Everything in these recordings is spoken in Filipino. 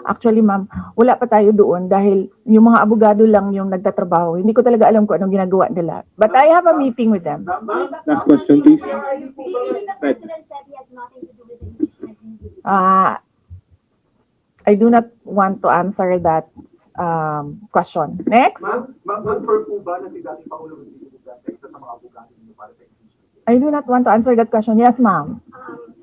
Actually, ma'am, wala pa tayo doon dahil yung mga abogado lang yung nagtatrabaho. Hindi ko talaga alam kung anong ginagawa nila. But I have a meeting with them. Last question, please. I do not want to answer that question. Next. Mag-confirm po ba na si dating Pangulo Duterte isa sa mga abogado niyo para sa impeachment? I do not want to answer that question. Yes, ma'am.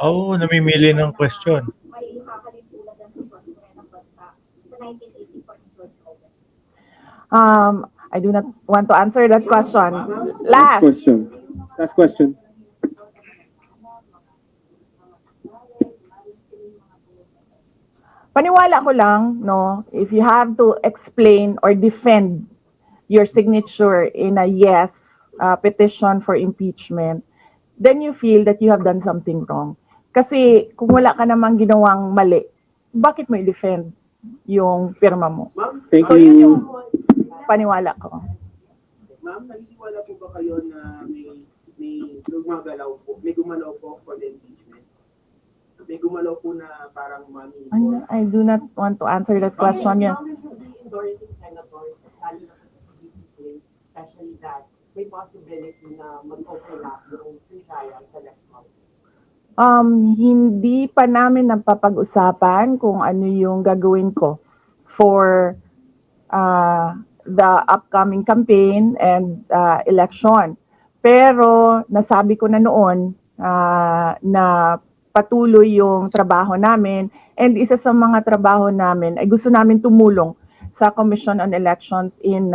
Oh, namimili ng question. May hahalin tulad ng sitwasyon ng bansa sa 1984 George Orwell. I do not want to answer that question. Last Last. question. Last question. Paniwala ko lang, no, if you have to explain or defend your signature in a yes petition for impeachment, then you feel that you have done something wrong. Kasi kung wala ka namang ginawang mali, bakit mo i-defend yung pirma mo? Thank So yun yung you. paniwala ko. Ma'am, naniniwala po ba kayo na may gumagalaw po, may gumalaw po for the impeachment? May gumalaw po na parang money. I do not want to answer that question. Yes. Endorsing senators, lalo na sa PDP, especially that may possibility na mag-overlap yung free trial sa next month. Hindi pa namin napapag-usapan kung ano yung gagawin ko for the upcoming campaign and election. Pero nasabi ko na noon na patuloy yung trabaho namin, and isa sa mga trabaho namin ay gusto namin tumulong sa Commission on Elections in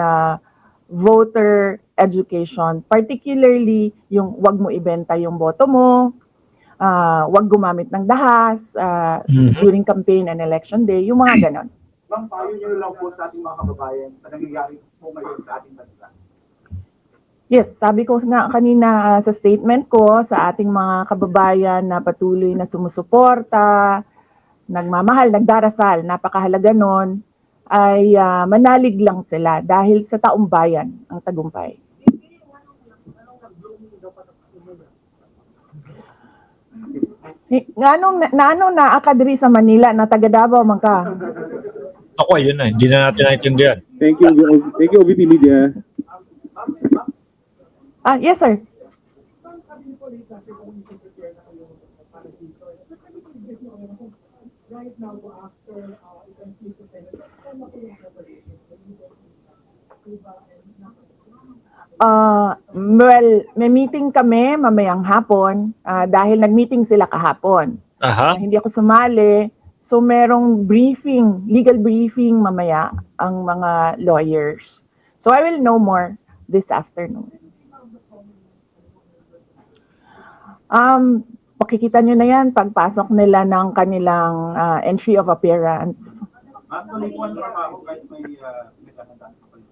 voter education, particularly yung wag mo ibenta yung boto mo, wag gumamit ng dahas during campaign and election day, yung mga ganon. Ma'am, payo niyo lang po sa ating mga kababayan na nangyayari po ngayon sa ating bansa. Yes, sabi ko nga kanina sa statement ko sa ating mga kababayan na patuloy na sumusuporta, nagmamahal, nagdarasal, napakahalaga nun, ay manalig lang sila dahil sa taong bayan ang tagumpay. Nanong naakadiri sa Manila na taga Davao man ka? Ako, ayun na. Hindi na natin naintindihan. Thank you, OVP Media. Yes, sir. Well, may meeting kami mamayang hapon dahil nag-meeting sila kahapon. Aha. Hindi ako sumali. So merong briefing, legal briefing mamaya ang mga lawyers. So I will know more this afternoon. Pakikita nyo na yan pagpasok nila ng kanilang entry of appearance. Ma'am, tulikuan pa ako kahit may nagkakandaan pa kayo.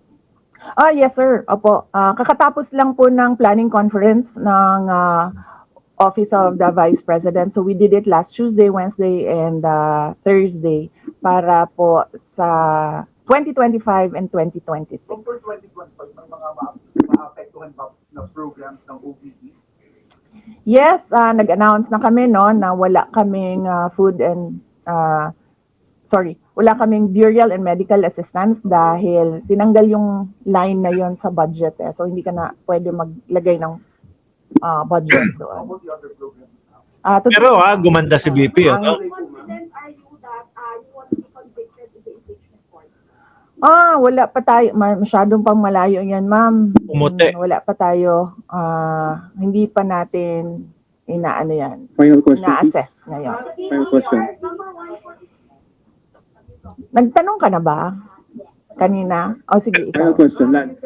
Yes sir, opo. Kakatapos lang po ng planning conference ng Office of the Vice President. So we did it last Tuesday, Wednesday, and Thursday para po sa 2025 and 2026. So for 2025, may mga maapektuhan ba na programs ng OVP? Yes, nag-announce na kami no na wala kaming wala kaming burial and medical assistance dahil tinanggal yung line na yon sa budget So hindi ka na pwede maglagay ng budget How doon. about the other programs? Pero gumanda si BP. How confident are you that you won't be convicted in the impeachment court? Wala pa tayo. Masyadong pang malayo yan, ma'am. Umuti. Wala pa tayo. Hindi pa natin inaano yan. Final question, please. Ina-assess ngayon. Final question. Nagtanong ka na ba? Kanina? O sige, Final ikaw. question, Lance.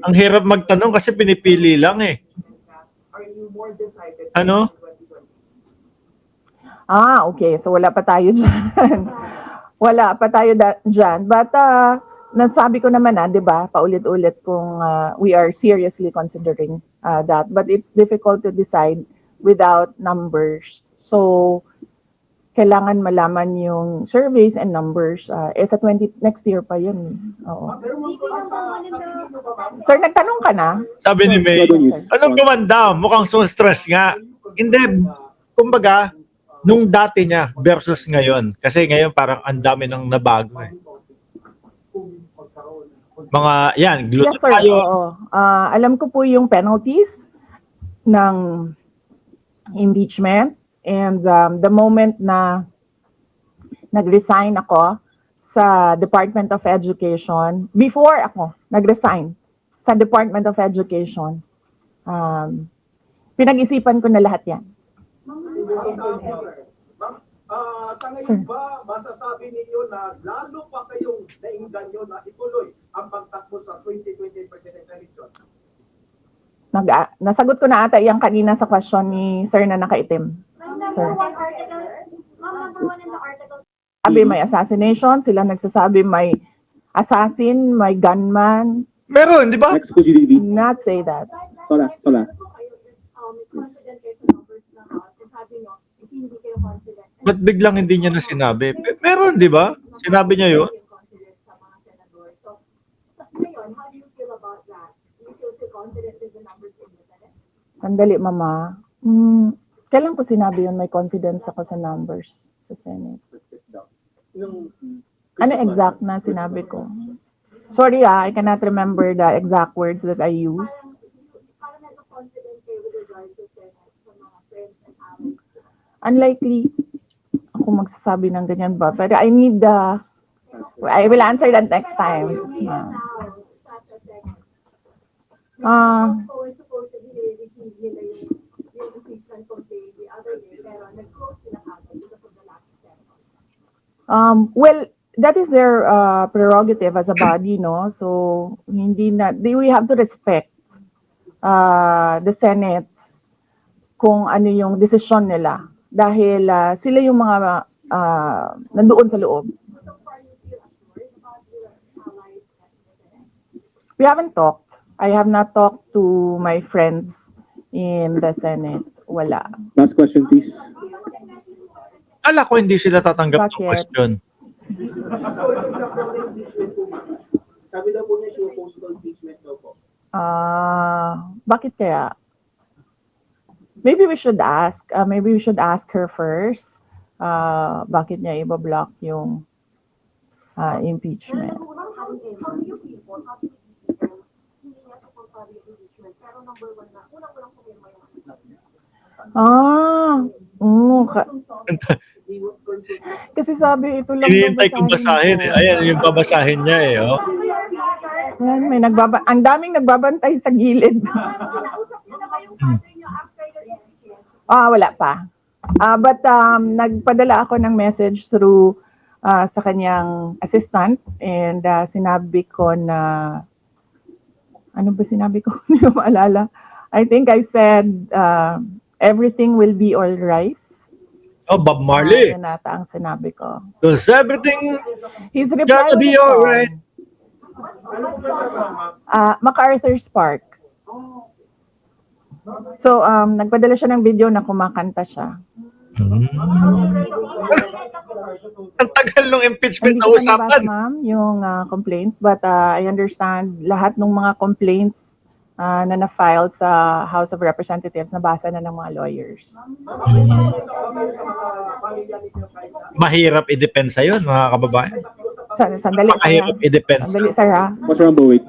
Ang hirap magtanong kasi pinipili lang eh. Are you more decided? Ano? Okay. So wala pa tayo dyan. Wala pa tayo dyan. But nasabi ko naman di ba, paulit-ulit kung we are seriously considering that. But it's difficult to decide without numbers. So kailangan malaman yung surveys and numbers. Sa next year pa yun. Oo. Sir, nagtanong ka na? Sabi ni May, anong gumanda? Mukhang so stress nga. Hindi, kumbaga, Nung dati niya versus ngayon. Kasi ngayon parang ang dami nang nabago eh. Mga, yan, Yes, gluto sir. tayo. Oo. Alam ko po yung penalties ng impeachment, and the moment na nag-resign ako sa Department of Education, before ako nag-resign sa Department of Education, pinag-isipan ko na lahat yan. Sa ngayon ba, masasabi ninyo na lalo pa kayong naingganyo na ituloy ang pagtakbo sa 2020 presidential election? Nasagot ko na ata yung kanina sa question ni Sir na nakaitim. Sir. Number one in the article. Sabi may assassination, sila nagsasabi may assassin, may gunman. Meron, di ba? Next po, GDB. Not say that. Sola. Confident kayo sa numbers ng House. And sabi nyo, hindi kayo confident. Ba't biglang hindi niya na sinabi? Meron, di ba? Sinabi niya yun. Confident sa mga senador. So, ngayon, how do you feel about that? Do you feel so confident with the numbers in the Senate? Sandali, Mama. Kailan ko sinabi yun, may confidence ako sa numbers sa Senate? Ano exact na sinabi ko? Sorry I cannot remember the exact words that I used. Parang nag-confident kayo with regard to Senate sa mga friends and allies. Unlikely ako magsasabi ng ganyan ba? Pero I need I will answer that next time. Now, sa Senate. Ah, Supposedly, receive nila yung impeachment complaint the other day, pero nag-close sila agad because of the last step. well, that is their prerogative as a body, no? So, we have to respect the Senate kung ano yung desisyon nila. Dahil sila yung mga nandoon sa loob. So far, you feel assured about your allies at the Senate? We haven't talked. I have not talked to my friends in the Senate. Wala. Last question, please. Ala ko hindi sila tatanggap ng Bakit? question. Sabi daw po niya, siya yung post impeachment daw po. Bakit kaya? Maybe we should ask. Maybe we should ask her first. Bakit niya iba-block yung impeachment? How do you people, how do you people, hindi niya supportado yung impeachment, pero number one na, unang-unang pumirma yung Kasi sabi ito lang. Hinihintay kong basahin eh. Ayan, yung babasahin niya eh. Oh. Ayan, ang daming nagbabantay sa gilid. Nausap niyo na ba yung father niyo after your impeachment? Wala pa. But nagpadala ako ng message through sa kanyang assistant, and sinabi ko na, ano ba sinabi ko? Hindi ko maalala. I think I said, everything will be all right. Oh, Bob Marley. Yan nata ang sinabi ko. Because everything His reply gotta was be ito. alright. MacArthur's Park. So, nagpadala siya ng video na kumakanta siya. Ang tagal ng impeachment Hindi na ko pa nabasa, usapan. ma'am, yung complaint, but I understand lahat ng mga complaints na na-file sa House of Representatives, nabasa na ng mga lawyers. Mahirap i-depensa yun, mga kababayan. Sandali, Mahirap sir. i-depensa. Sandali, sir, ha? What's wrong, wait?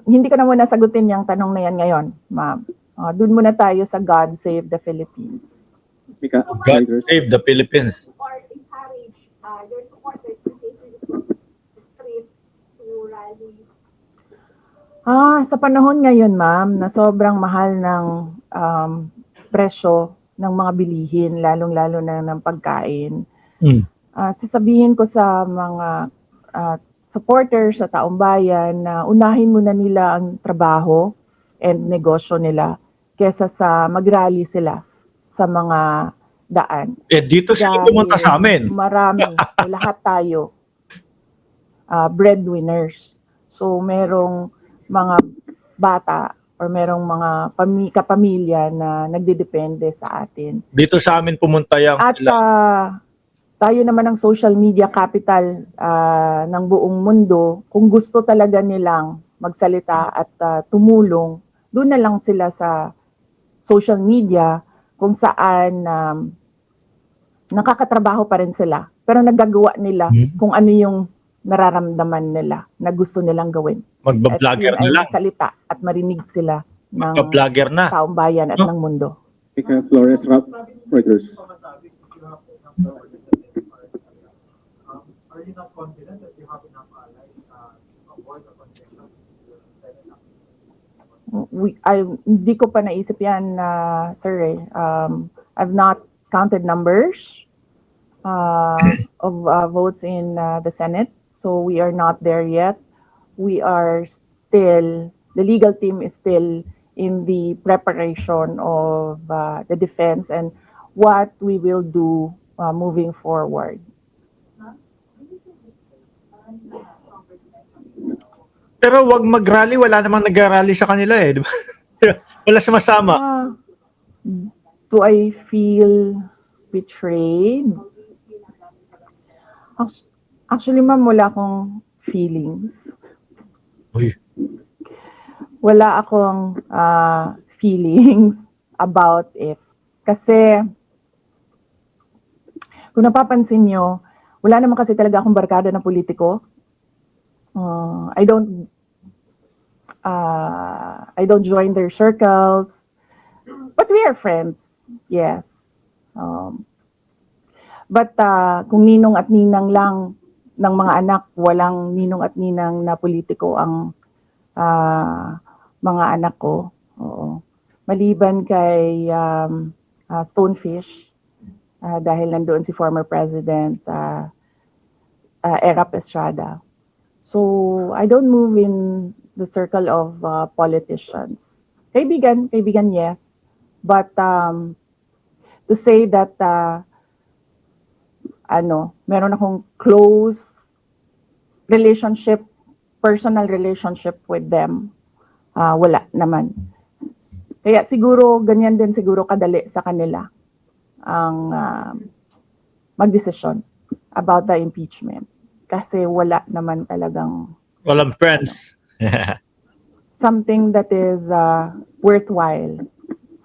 Hindi ko na muna sagutin yung tanong na yan ngayon, ma'am. Doon muna tayo sa God Save the Philippines. Mika, God save the Philippines. Or encourage your supporters to take to the streets to rally? Sa panahon ngayon, ma'am, na sobrang mahal ng presyo ng mga bilihin, lalong-lalo na ng pagkain, sasabihin ko sa mga supporters sa taong bayan na unahin muna nila ang trabaho and negosyo nila kesa sa mag-rally sila sa mga daan. Eh, dito sila Dahil pumunta sa amin. Marami, o lahat tayo, breadwinners. So, merong mga bata or merong mga kapamilya na nagdedepende sa atin. Dito sa amin pumunta yung At sila. tayo naman ang social media capital ng buong mundo. Kung gusto talaga nilang magsalita at tumulong, doon na lang sila sa social media kung saan nakakatrabaho pa rin sila. Pero nagagawa nila kung ano yung nararamdaman nila na gusto nilang gawin. At Magbablogger yun na ay lang. masalita at marinig sila ng Magbablogger na. taong bayan at No? ng mundo. Mika Flores, Reuters. Are you not confident that you have enough allies to avoid a contention? Hindi ko pa naisip yan, sir. I've not counted numbers of votes in the Senate, so we are not there yet. We are still, the legal team is still in the preparation of the defense and what we will do moving forward. Pero wag mag-rally, wala namang nag-rally sa kanila eh, di ba? Wala sumasama. Do I feel betrayed? Actually, ma'am, wala akong feelings. Uy, Wala akong feelings about it. Kasi, kung napapansin nyo, wala naman kasi talaga akong barkada na politiko. I don't join their circles, but we are friends. Yes. But kung ninong at ninang lang ng mga anak, walang ninong at ninang na politiko ang mga anak ko. Oo. Maliban kay Stonefish, dahil nandoon si former President Erap Estrada. So, I don't move in the circle of politicians. Kaibigan, yes. But to say that meron akong close relationship, personal relationship with them, wala naman. Kaya siguro, ganyan din siguro kadali sa kanila ang magdesisyon about the impeachment. Kasi wala naman talagang walang friends. something that is worthwhile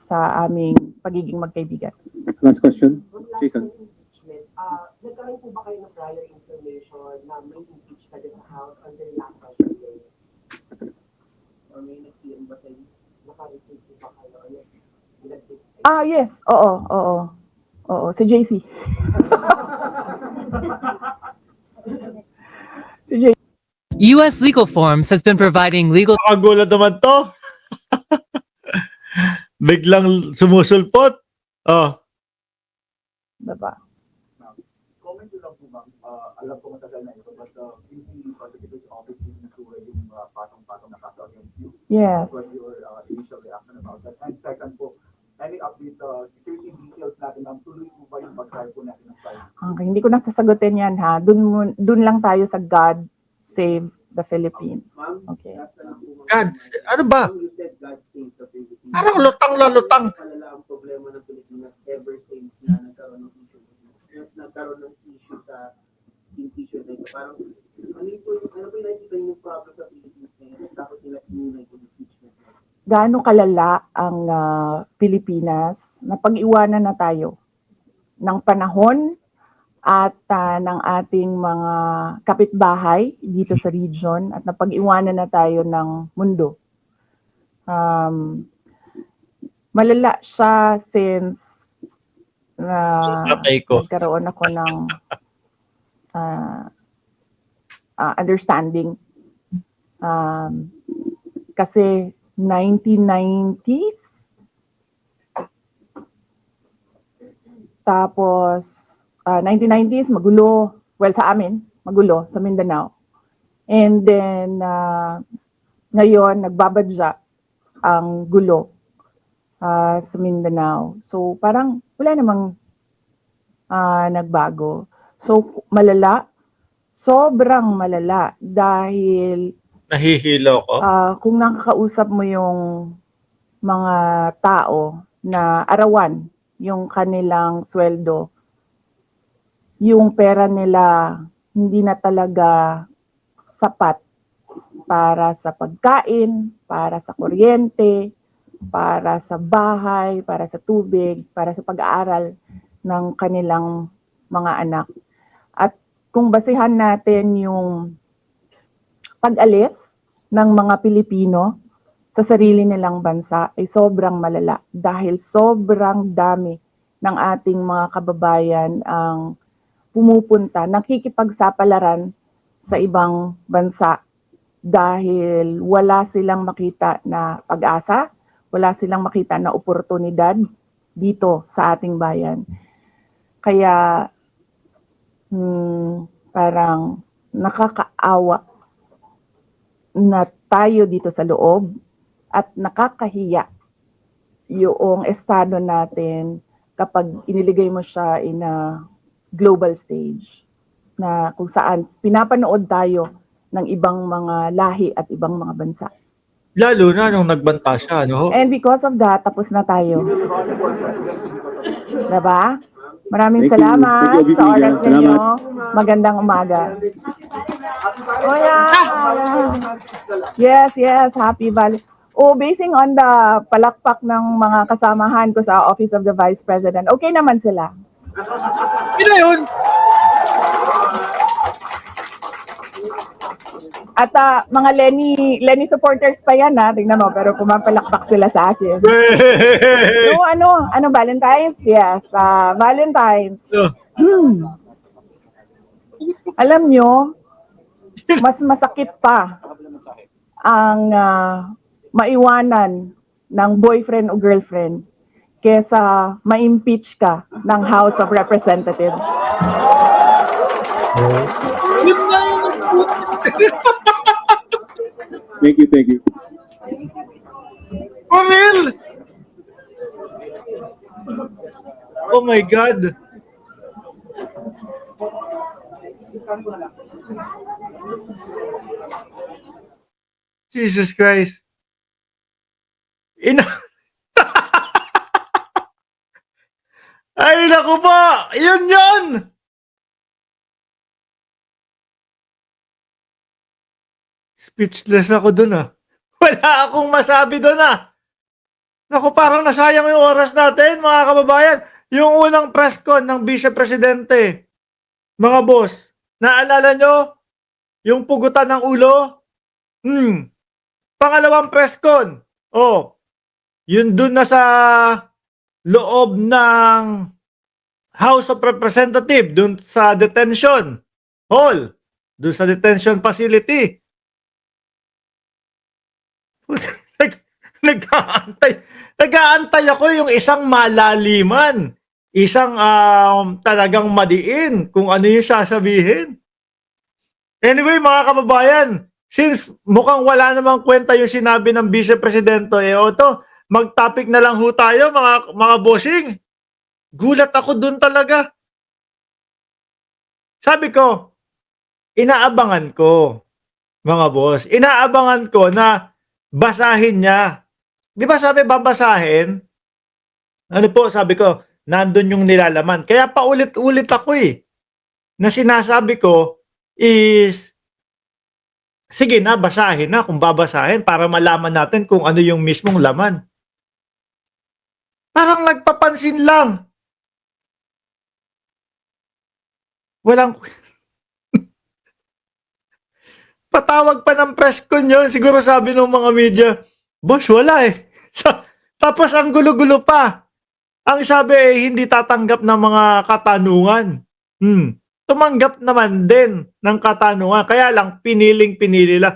sa aming pagiging magkaibigan. Last question, One last Jason. impeachment. Nagkaroon po ba kayo ng prior information na may impeach ka sa House under last session day? Or may nag-PM ba sa'yo? Naka-receive po ba kayo? Yes. Oo. Si JC. Si JC. U.S. Legal Forms has been providing legal Nakagulat naman to. Biglang sumusulpot. Oh, Diba? Comment nyo lang po, ma'am. Alam ko matagal na ito, but PC Prosecutor's Office didn't issue yung patong-patong na kaso against you. Yes. What your initial reaction about that? And second po, any update, security details natin, ma'am, tuloy po ba yung pag-try po natin ng file? Okay, hindi ko na sasagutin yan ha. Dun lang tayo sa God Save the Philippines. Ma'am, Okay. last na lang po, ma'am. God, ano ba? Ma'am, you said God save the Philippines. Parang lutang. Palala ang problema ng Pilipinas ever since na nagkaroon ng issue. Nagkaroon ng issue sa impeachment na ito. Parang, ano po yung nakikita yung problem sa Philippines ngayon? Tapos nila inunay yung impeachment. Gaano kalala ang Pilipinas na pag-iwanan na tayo ng panahon at ng ating mga kapitbahay dito sa region at napag-iwanan na tayo ng mundo. Malala siya since Patay ko. nagkaroon ako ng understanding. Kasi 1990s, tapos 1990s, magulo. Well, sa amin, magulo sa Mindanao. And then, ngayon, nagbabadya ang gulo sa Mindanao. So, parang wala namang nagbago. So, malala. Sobrang malala dahil Nahihilo ko. kung nakakausap mo yung mga tao na arawan yung kanilang sweldo, yung pera nila hindi na talaga sapat para sa pagkain, para sa kuryente, para sa bahay, para sa tubig, para sa pag-aaral ng kanilang mga anak. At kung basihan natin yung pag-alis ng mga Pilipino sa sarili nilang bansa ay sobrang malala dahil sobrang dami ng ating mga kababayan ang pumupunta, nakikipagsapalaran sa ibang bansa dahil wala silang makita na pag-asa, wala silang makita na oportunidad dito sa ating bayan. Kaya parang nakakaawa na tayo dito sa loob at nakakahiya yung estado natin kapag iniligay mo siya in a global stage na kung saan pinapanood tayo ng ibang mga lahi at ibang mga bansa. Lalo na nung nagbanta siya, no? And because of that, tapos na tayo. Diba? Maraming Thank you. salamat Thank you, sa oras Vivian. ninyo. Magandang umaga. Oh yeah. Yes, yes. Happy Valley. Oh, basing on the palakpak ng mga kasamahan ko sa Office of the Vice President, okay naman sila. Yun na yun! At mga Lenny supporters pa yan ha, tingnan mo, pero pumapalakpak sila sa akin. So ano, Valentine's? Yes, Valentine's. Alam nyo, mas masakit pa ang maiwanan ng boyfriend o girlfriend kesa ma-impeach ka ng House of Representatives. Yun na yun! Thank you, thank you. Romel! Oh my God! Jesus Christ! Ina... Ay, naku po! Yun yun! Speechless ako dun ah. Wala akong masabi dun ah. Naku, parang nasayang yung oras natin, mga kababayan. Yung unang press con ng Vice Presidente. Mga boss, naalala nyo? Yung pugutan ng ulo? Pangalawang press con. Oh, yun dun na sa loob ng House of Representatives, dun sa detention hall, dun sa detention facility. Nag-aantay ako yung isang malaliman, isang talagang madiin kung ano yung sasabihin. Anyway, mga kababayan, since mukhang wala namang kwenta yung sinabi ng Vice Presidente, mag-topic na lang ho tayo, mga bossing. Gulat ako dun talaga. Sabi ko, inaabangan ko, mga boss, inaabangan ko na basahin niya. Di ba sabi babasahin? Ano po, sabi ko, nandun yung nilalaman. Kaya paulit-ulit ako na sinasabi ko is, sige na, basahin na kung babasahin para malaman natin kung ano yung mismong laman. Parang nagpapansin lang. Walang... Patawag pa ng press con yun. Siguro sabi ng mga media, boss, wala tapos ang gulo-gulo pa. Ang sabi hindi tatanggap ng mga katanungan. Tumanggap naman din ng katanungan. Kaya lang, piniling-pinili lang.